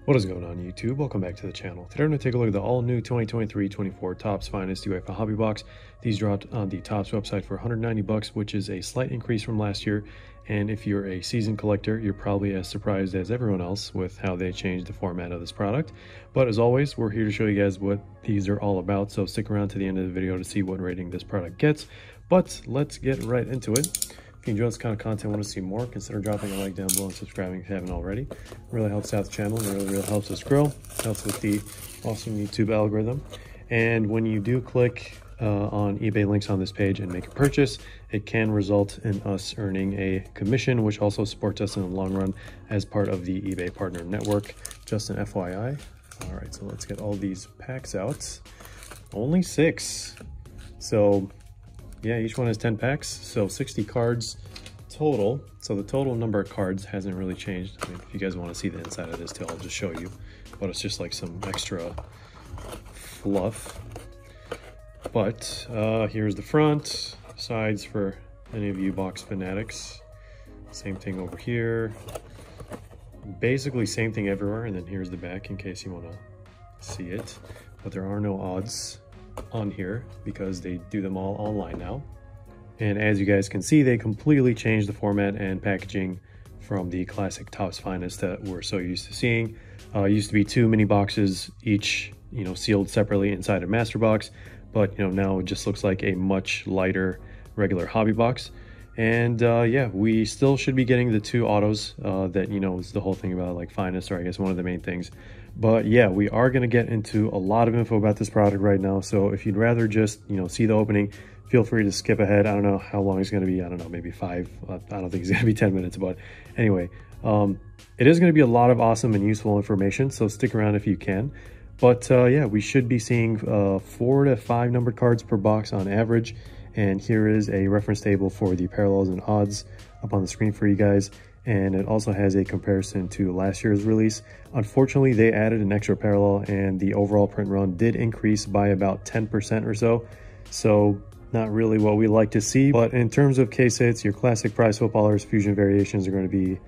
What is going on, YouTube? Welcome back to the channel. Today we're going to take a look at the all-new 2023-24 Topps Finest UEFA Hobby Box. These dropped on the Topps website for $190, which is a slight increase from last year. And if you're a seasoned collector, you're probably as surprised as everyone else with how they changed the format of this product. But as always, we're here to show you guys what these are all about, so stick around to the end of the video to see what rating this product gets. But let's get right into it. If you enjoy this kind of content and want to see more, consider dropping a like down below and subscribing if you haven't already. It really helps out the channel and it really helps us grow. It helps with the awesome YouTube algorithm. And when you do click on eBay links on this page and make a purchase, it can result in us earning a commission, which also supports us in the long run as part of the eBay Partner Network. Just an FYI. All right, so let's get all these packs out. Only 6. So yeah, each one has 10 packs, so 60 cards total. So the total number of cards hasn't really changed. I mean, if you guys want to see the inside of this too, I'll just show you. But it's just like some extra fluff. But here's the front, sides for any of you box fanatics. Same thing over here. Basically same thing everywhere, and then here's the back in case you want to see it. But there are no odds on here because they do them all online now. And as you guys can see, they completely changed the format and packaging from the classic Topps Finest that we're so used to seeing. It used to be 2 mini boxes, each sealed separately inside a master box, but now it just looks like a much lighter regular hobby box. And yeah, we still should be getting the 2 autos that is the whole thing about like Finest, or I guess one of the main things. But yeah, we are going to get into a lot of info about this product right now. So if you'd rather just see the opening, feel free to skip ahead. I don't know how long it's going to be. I don't know, maybe 5. I don't think it's going to be 10 minutes. But anyway, it is going to be a lot of awesome and useful information. So stick around if you can. But yeah, we should be seeing 4 to 5 numbered cards per box on average. And here is a reference table for the parallels and odds up on the screen for you guys. And it also has a comparison to last year's release. Unfortunately, they added an extra parallel and the overall print run did increase by about 10% or so. So not really what we like to see. But in terms of case hits, your classic prize footballers fusion variations are going to be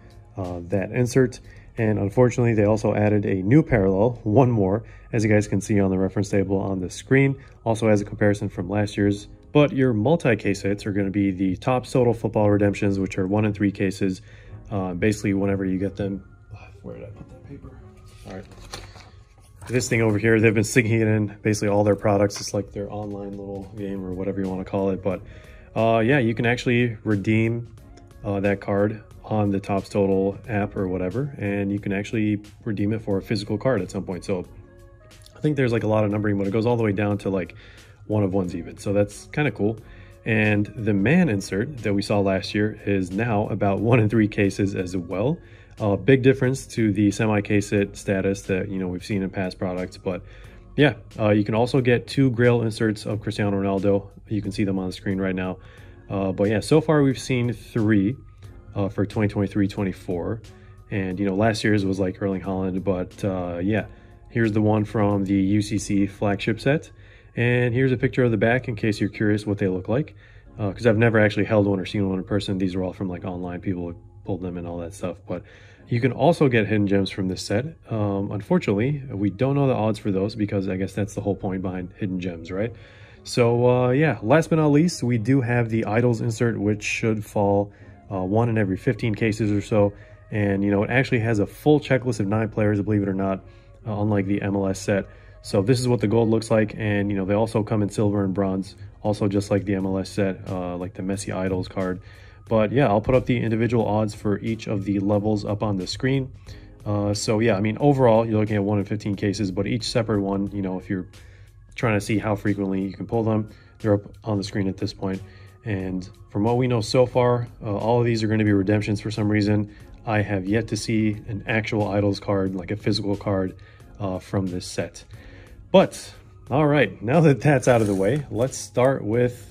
that insert. And unfortunately, they also added a new parallel, one more, as you guys can see on the reference table on the screen. Also has a comparison from last year's. But your multi-case hits are going to be the Topps Total Football Redemptions, which are 1 in 3 cases. Basically, whenever you get them, where did I put that paper? All right, this thing over here, they've been sticking it in basically all their products. It's like their online little game or whatever you want to call it. But yeah, you can actually redeem that card on the Topps Total app or whatever, and you can actually redeem it for a physical card at some point. So I think there's like a lot of numbering, but it goes all the way down to like 1 of 1s even. So that's kind of cool. And the man insert that we saw last year is now about 1 in 3 cases as well. Big difference to the semi-case hit status that we've seen in past products. But yeah, you can also get 2 Grail inserts of Cristiano Ronaldo. You can see them on the screen right now. But yeah, so far we've seen 3 for 2023-24. And last year's was like Erling Haaland. But yeah, here's the one from the UCC Flagship set. And here's a picture of the back in case you're curious what they look like. Because I've never actually held one or seen one in person. These are all from like online. People have pulled them and all that stuff. But you can also get hidden gems from this set. Unfortunately, we don't know the odds for those because I guess that's the whole point behind hidden gems, right? So yeah, last but not least, we do have the Idols insert, which should fall 1 in every 15 cases or so. And it actually has a full checklist of 9 players, believe it or not, unlike the MLS set. So this is what the gold looks like, and they also come in silver and bronze, also just like the MLS set, like the Messi Idols card. But yeah, I'll put up the individual odds for each of the levels up on the screen. So yeah, I mean, overall, you're looking at 1 in 15 cases, but each separate one, if you're trying to see how frequently you can pull them, they're up on the screen at this point. And from what we know so far, all of these are going to be redemptions for some reason. I have yet to see an actual Idols card, like a physical card from this set. But all right, now that that's out of the way, let's start with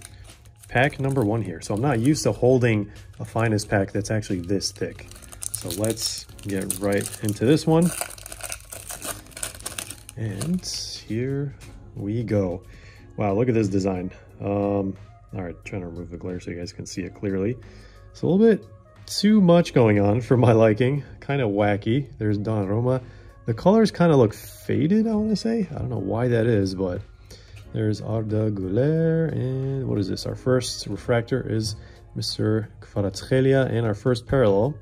pack number 1 here. So I'm not used to holding a Finest pack that's actually this thick. So let's get right into this one. And here we go. Wow, look at this design. All right, trying to remove the glare so you guys can see it clearly. It's a little bit too much going on for my liking, kind of wacky. There's Donnarumma, The colors kind of look faded, I want to say. I don't know why that is, but there's Arda Güler. And what is this? Our first refractor is Mr. Kvaratskhelia. And our first parallel,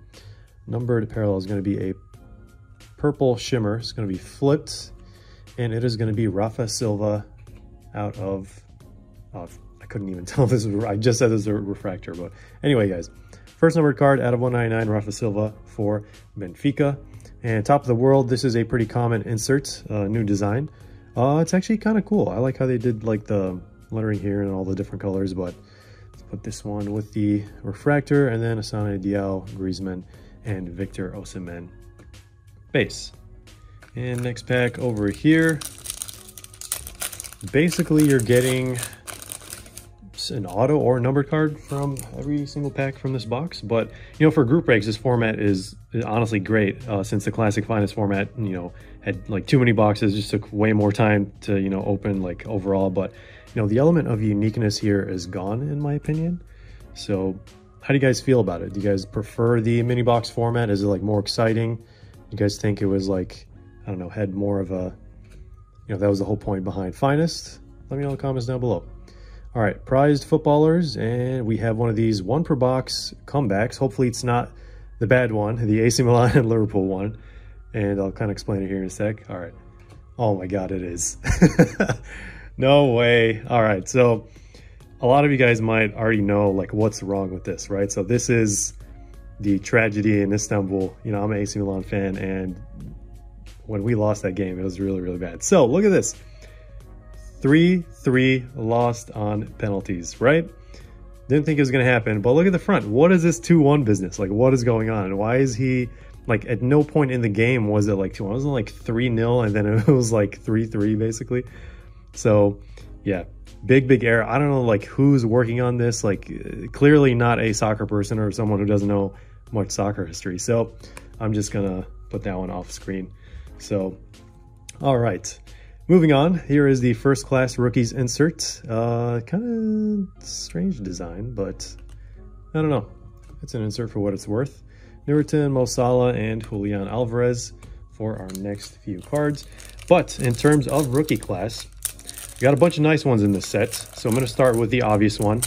numbered parallel, is going to be a purple shimmer. It's going to be flipped. And it is going to be Rafa Silva out of... I couldn't even tell this was... I just said this is a refractor. But anyway, guys. First numbered card out of 199, Rafa Silva for Benfica. And top of the world, this is a pretty common insert, new design. It's actually kind of cool. I like how they did like the lettering here and all the different colors, but let's put this one with the refractor and then Asane Diao, Griezmann, and Victor Osimhen base. And next pack over here, basically you're getting an auto or numbered card from every single pack from this box. But you know, for group breaks, this format is honestly great, since the classic finest format, you know, had like too many boxes, just took way more time to, you know, open like overall. But you know, the element of uniqueness here is gone in my opinion. So how do you guys feel about it? Do you guys prefer the mini box format? Is it like more exciting? You guys think it was like, I don't know, had more of a, you know, that was the whole point behind finest? Let me know in the comments down below. All right, prized footballers, and we have one of these 1 per box comebacks. Hopefully it's not the bad one, the AC Milan and Liverpool one. And I'll kind of explain it here in a sec. All right. Oh my God, it is. No way. All right, so a lot of you guys might already know like what's wrong with this, right? So this is the tragedy in Istanbul. You know, I'm an AC Milan fan, and when we lost that game, it was really, really bad. So look at this. 3-3 lost on penalties, right? Didn't think it was going to happen, but look at the front. What is this 2-1 business? Like, what is going on? And why is he, like, at no point in the game was it like 2-1. It wasn't like 3-0, and then it was like 3-3, basically. So, yeah, big error. I don't know, like, who's working on this. Like, clearly not a soccer person or someone who doesn't know much soccer history. So, I'm just going to put that one off screen. So, all right. Moving on, here is the first class rookies insert. Kind of strange design, but I don't know. It's an insert for what it's worth. Nurten, Mo Salah, and Julian Alvarez for our next few cards. But in terms of rookie class, we got a bunch of nice ones in this set. So I'm going to start with the obvious one.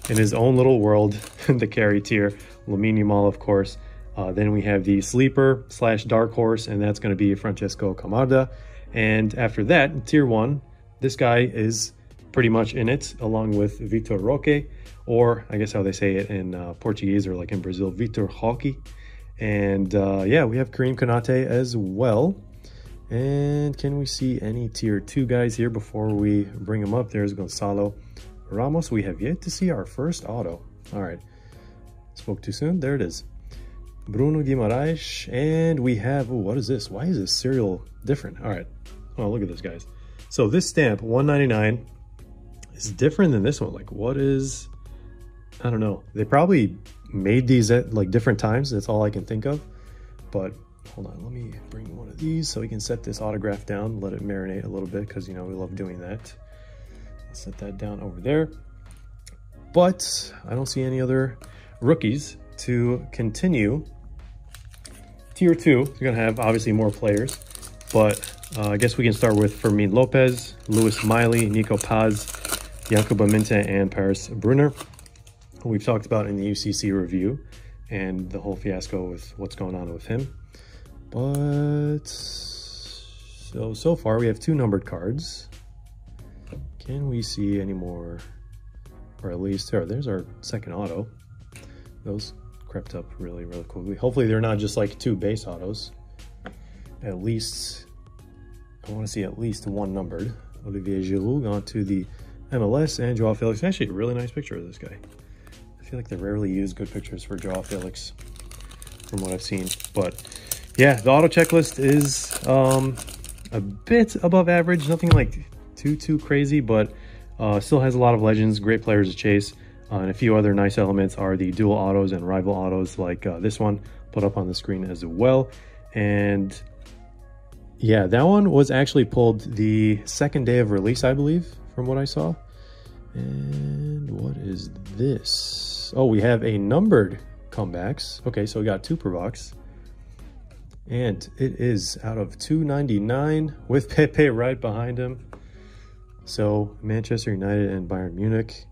In his own little world, the carry tier, Lamine Yamal, of course. Then we have the sleeper / dark horse, and that's going to be Francesco Camarda. And after that, tier 1, this guy is pretty much in it, along with Vitor Roque, or I guess how they say it in Portuguese or like in Brazil, Vitor Roque. And yeah, we have Karim Konate as well. And can we see any tier 2 guys here before we bring them up? There's Gonzalo Ramos. We have yet to see our first auto. All right, spoke too soon. There it is. Bruno Guimaraes, and we have, oh, what is this? Why is this serial different? All right, oh, look at this, guys. So this stamp, 199, is different than this one. Like, what is, I don't know. They probably made these at like different times. That's all I can think of. But hold on, let me bring one of these so we can set this autograph down, let it marinate a little bit, because, you know, we love doing that. Let's set that down over there. But I don't see any other rookies to continue. Tier 2, you're going to have obviously more players, but I guess we can start with Fermin Lopez, Lewis Miley, Nico Paz, Yankuba Minte, and Paris Brunner, who we've talked about in the UCC review and the whole fiasco with what's going on with him. But so far we have 2 numbered cards. Can we see any more? Or at least, there's our second auto. Those crept up really quickly. Hopefully they're not just like 2 base autos. At least, I want to see at least 1 numbered. Olivier Giroud gone to the MLS, and Joao Felix. Actually, a really nice picture of this guy. I feel like they rarely use good pictures for Joao Felix from what I've seen. But yeah, the auto checklist is a bit above average. Nothing like too crazy, but still has a lot of legends, great players to chase. And a few other nice elements are the dual autos and rival autos, like this one put up on the screen as well. And yeah, that one was actually pulled the 2nd day of release, I believe, from what I saw. And what is this? Oh, we have a numbered comebacks. Okay, so we got 2 per box. And it is out of 299 with Pepe right behind him. So Manchester United and Bayern Munich.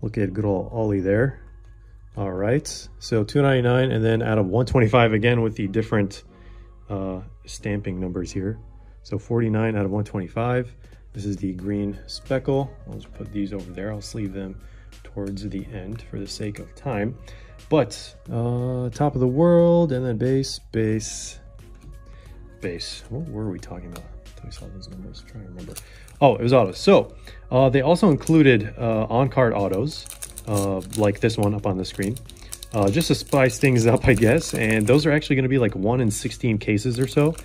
Look at good old Ollie there. All right, so 299, and then out of 125 again with the different stamping numbers here. So 49 out of 125. This is the green speckle. I'll just put these over there. I'll sleeve them towards the end for the sake of time. But top of the world, and then base. What were we talking about? We saw those numbers. I'm trying to remember. Oh, it was autos. So they also included on-card autos, like this one up on the screen, just to spice things up, I guess. And those are actually going to be like 1 in 16 cases or so.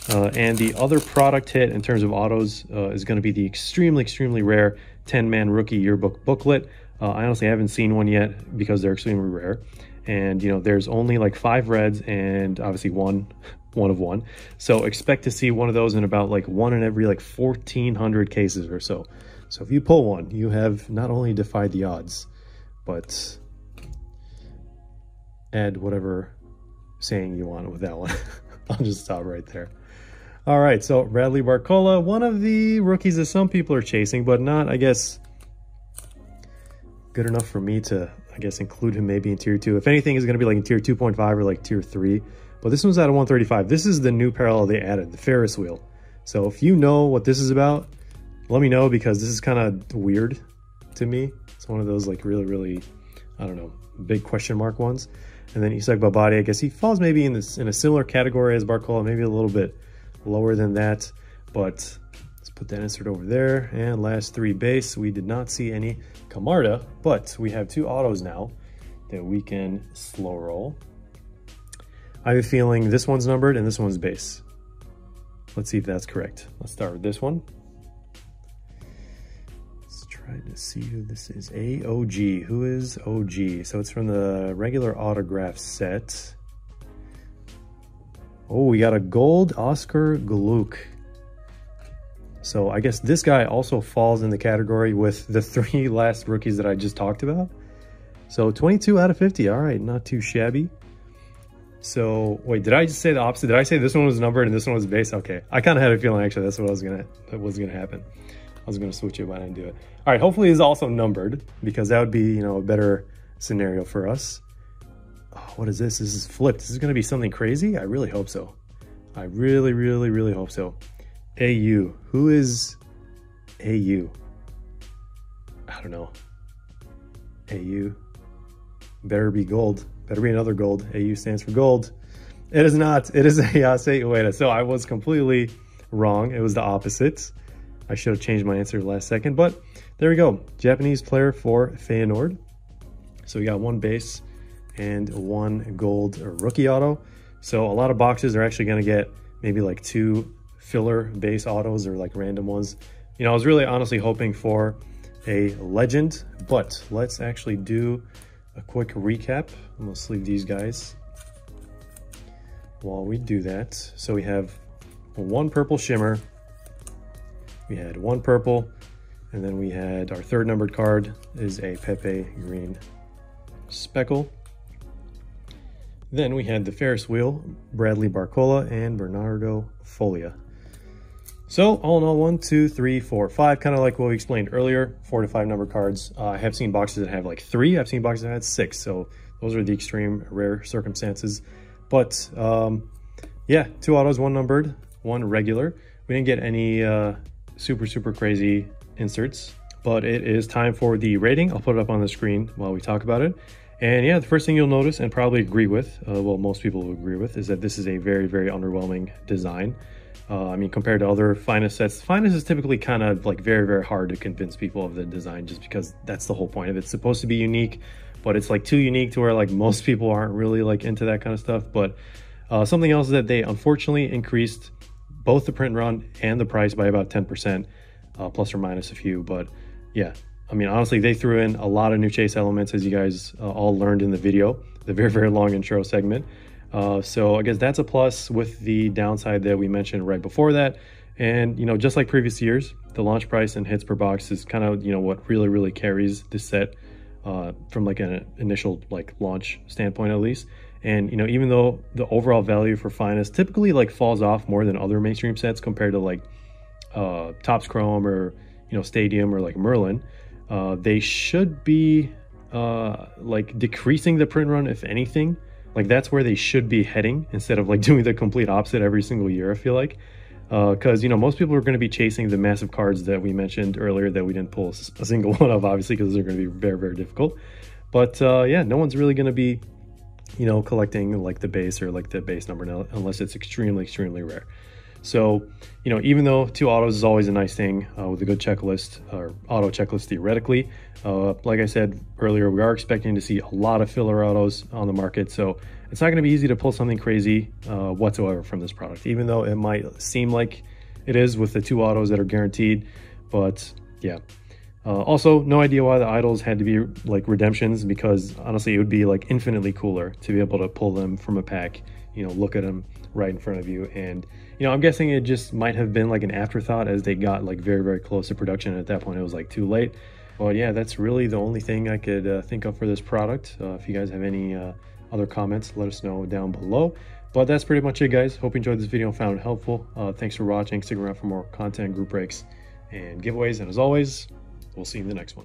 And the other product hit in terms of autos is going to be the extremely rare 10-man rookie yearbook booklet. I honestly haven't seen one yet because they're extremely rare. And, you know, there's only like 5 reds and obviously one of one. So expect to see one of those in about like 1 in every like 1,400 cases or so. So if you pull one, you have not only defied the odds, but add whatever saying you want with that one. I'll just stop right there. All right, so Bradley Barcola, one of the rookies that some people are chasing, but not, I guess, good enough for me to, I guess, include him maybe in tier 2. If anything, is going to be like in tier 2.5 or like tier 3. But this one's out of 135. This is the new parallel they added, the Ferris wheel. So if you know what this is about, let me know, because this is kind of weird to me. It's one of those like really, I don't know, big question mark ones. And then Isak Babadi, I guess he falls maybe in a similar category as Barcola, maybe a little bit lower than that. But let's put that insert over there. And last 3 base, we did not see any Camarda, but we have 2 autos now that we can slow roll. I have a feeling this one's numbered and this one's base. Let's see if that's correct. Let's start with this one. Let's try to see who this is. AOG. Who is OG? So it's from the regular autograph set. Oh, we got a gold Oscar Gluck. So I guess this guy also falls in the category with the 3 last rookies that I just talked about. So 22 out of 50. All right, not too shabby. So wait, did I just say the opposite? Did I say this one was numbered and this one was base? Okay, I kind of had a feeling actually that was gonna happen. I was gonna switch it, but I didn't do it. All right, hopefully it's also numbered, because that would be, you know, a better scenario for us. Oh, what is this? This is flipped. This is gonna be something crazy. I really hope so. I really hope so. AU. Who is AU? I don't know. AU. Better be gold. Better be another gold. AU stands for gold. It is not. It is Ayase Ueda. So I was completely wrong. It was the opposite. I should have changed my answer last second, but there we go. Japanese player for Feyenoord. So we got 1 base and 1 gold rookie auto. So a lot of boxes are actually going to get maybe like 2 filler base autos or like random ones. You know, I was really honestly hoping for a legend, but let's actually do a quick recap. I'm gonna sleeve these guys while we do that. So we have 1 purple shimmer, we had 1 purple, and then we had our 3rd numbered card is a Pepe green speckle. Then we had the Ferris wheel, Bradley Barcola and Bernardo Foglia. So all in all, 1, 2, 3, 4, 5, kind of like what we explained earlier, 4 to 5 number cards. I have seen boxes that have like 3. I've seen boxes that had 6. So those are the extreme rare circumstances. But yeah, 2 autos, 1 numbered, 1 regular. We didn't get any super crazy inserts, but it is time for the rating. I'll put it up on the screen while we talk about it. And yeah, the first thing you'll notice and probably agree with, well, most people will agree with, is that this is a very underwhelming design. I mean, compared to other Finest sets, Finest is typically kind of like very hard to convince people of the design, just because that's the whole point of it. It's supposed to be unique, but it's like too unique to where like most people aren't really like into that kind of stuff. But something else is that they unfortunately increased both the print run and the price by about 10%, plus or minus a few. But yeah, I mean, honestly, they threw in a lot of new chase elements, as you guys all learned in the video, the very long intro segment. So I guess that's a plus, with the downside that we mentioned right before that. And, you know, just like previous years, the launch price and hits per box is kind of, you know, what really carries this set from like an initial like launch standpoint at least. And, you know, even though the overall value for finest typically like falls off more than other mainstream sets compared to like Topps Chrome or, you know, Stadium or like Merlin, they should be like decreasing the print run, if anything. Like that's where they should be heading instead of like doing the complete opposite every single year, I feel like. Because, you know, most people are going to be chasing the massive cards that we mentioned earlier that we didn't pull a single one of, obviously, because they're going to be very, very difficult. But yeah, no one's really going to be, you know, collecting like the base or like the base number unless it's extremely, extremely rare. So, you know, even though 2 autos is always a nice thing with a good checklist or auto checklist theoretically, like I said earlier, we are expecting to see a lot of filler autos on the market. So it's not going to be easy to pull something crazy whatsoever from this product, even though it might seem like it is with the 2 autos that are guaranteed. But yeah. Also, no idea why the idols had to be like redemptions, because honestly, it would be like infinitely cooler to be able to pull them from a pack, you know, look at them right in front of you. And, you know, I'm guessing it just might have been like an afterthought as they got like very, very close to production. And at that point, it was like too late. But yeah, that's really the only thing I could think of for this product. If you guys have any other comments, let us know down below. But that's pretty much it, guys. Hope you enjoyed this video and found it helpful. Thanks for watching. Stick around for more content, group breaks, and giveaways. And as always, we'll see you in the next one.